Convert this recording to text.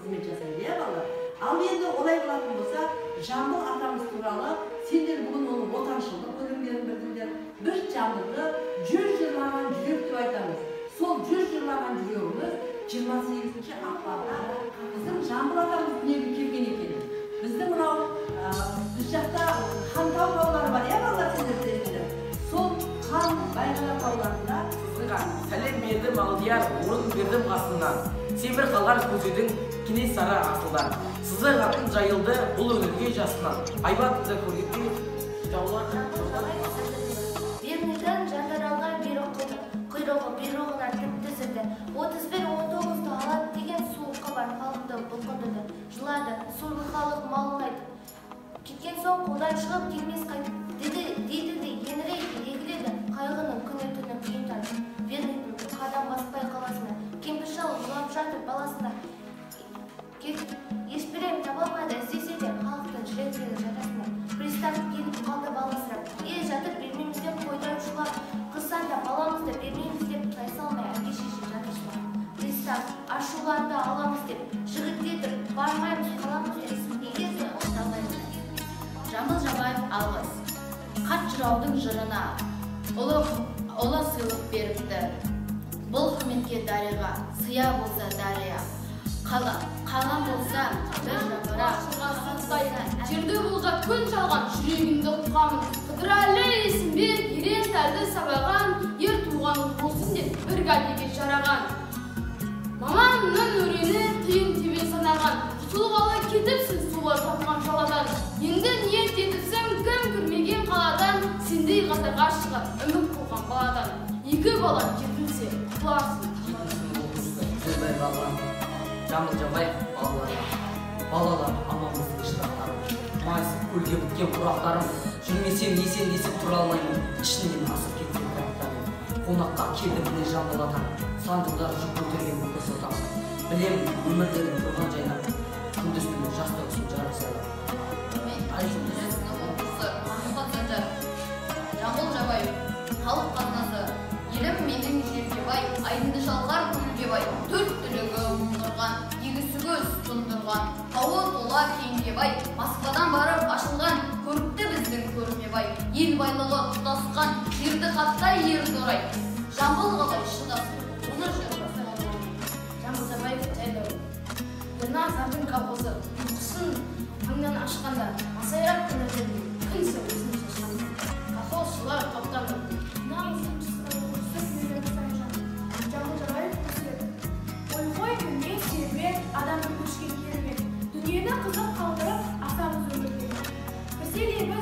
қызмет жасайды, иә балалар? Ал енді олай қылатын болса, Жамбыл атамыз туралы сендер бүгін оның отаншылдық өлеңдерін білдіңдер. Біз Жамбылды 100 жырлаған жүрек деп айтамыз. Сол 100 жырлаған жүрегіміз 28 ақпанда біздің Жамбыл атамыз дүниеге келген екен. Біздің мынау біз жақта Хантау таулары бар, иә балалар, сендер білесіңдер. Сол хан Байғанат тауларында сәлем бердім Алдияр, орын бердім қасыңнан. Семір қалар көзедің Кенесары асылдан. Сызы қатын жайылды бұл өңірге жасынан. Айбатымды көргенде жаулар Бермеден жандаралға құйрығы бұйрығынан тіпті зірді. 31-19-ді алады деген суық хабар халықты бұлқындырды. Жылады, сорлы халық малын айтып. Кеткен соң қолдан шығып келмес қайтып. Дейді де еңірей егіледі, қайғының күні түні күйін тартып. Верныйдың қадам баспай қаласына, кемпір шал жылап жатыр баласына. Ешбірем табылмады, іздесе де халықтың жүректегі жатасына. Пристав келіп қалды баласырап. Жатыр бермейміз деп қойдырып шулап. Қыссан да баламызды бермейміз деп тайсалмай әке шеше жатыршылап. Пристав ашуланды аламыз деп. Жігіт дедір, бармаймыз қаламыз деп. Неге де ұсталмаймыз. Жамбыл Жабаев алғыс. Қат жыраудың жырына ұлы сыйлық беріпті. Бұл құрметке дариға, сыя болса дария. Қалам болса бір жапырақ. Жерді болға күн шалған жүрегімді ұққамын. Қыдырәлі Есімбек ерен тәрді сабаған, ер туған болсын деп бір гәлеге жараған. Мамамның өрені қиын тебе санаған. Құтылғалы кетіпсің сулар тапқан жаладан. Енді ниет етіпсің кім көрмеген қаладан. Сендей ғасырға шығып үміт қылған баладан. Екі бала жетілсе құларсың. Жамбыл Жабаев балалар аманымыздың шырақтарым. Майысып көлге біткен құрақтарым. Жүрмесем есен десіп тұра алмаймын. Ішінен асып кеткен құрақтарым. Қонаққа келді міне Жамбыл атам. Сандықтар жүк көтерген бұл сотам. Білем өмірлерін тұрған жайнап. Күндіз түні жастық үшін жарық сайлап. Жамбыл Жабаев, халық қазынасы. Елім менің жерге бай, айдынды шалғар күлге бай. Төрт түлігі мұңдырған, егісі көз тұндырған. Тауы тола кеңге бай, Москвадан барып ашылған. Көрікті біздің көрме бай, ел байлығы тұтасқан. Жерді қаттай ерді орай. Жамбыл қалай шыдасын, оны жырбасы. Жамбыл Жабаев жайлау. Бірна зардың қабғызы, ұйқысын таңнан ашқанда. Масайрап күнерден күн сәуесін шашқанда. Қақылшылар қаптанып. Жамбыл Жабаев көсіледі. Ой күнге сербет, адамның көшкен керемет. Дүниені қызық қалдырып, асамыз өмірге. Бірселегі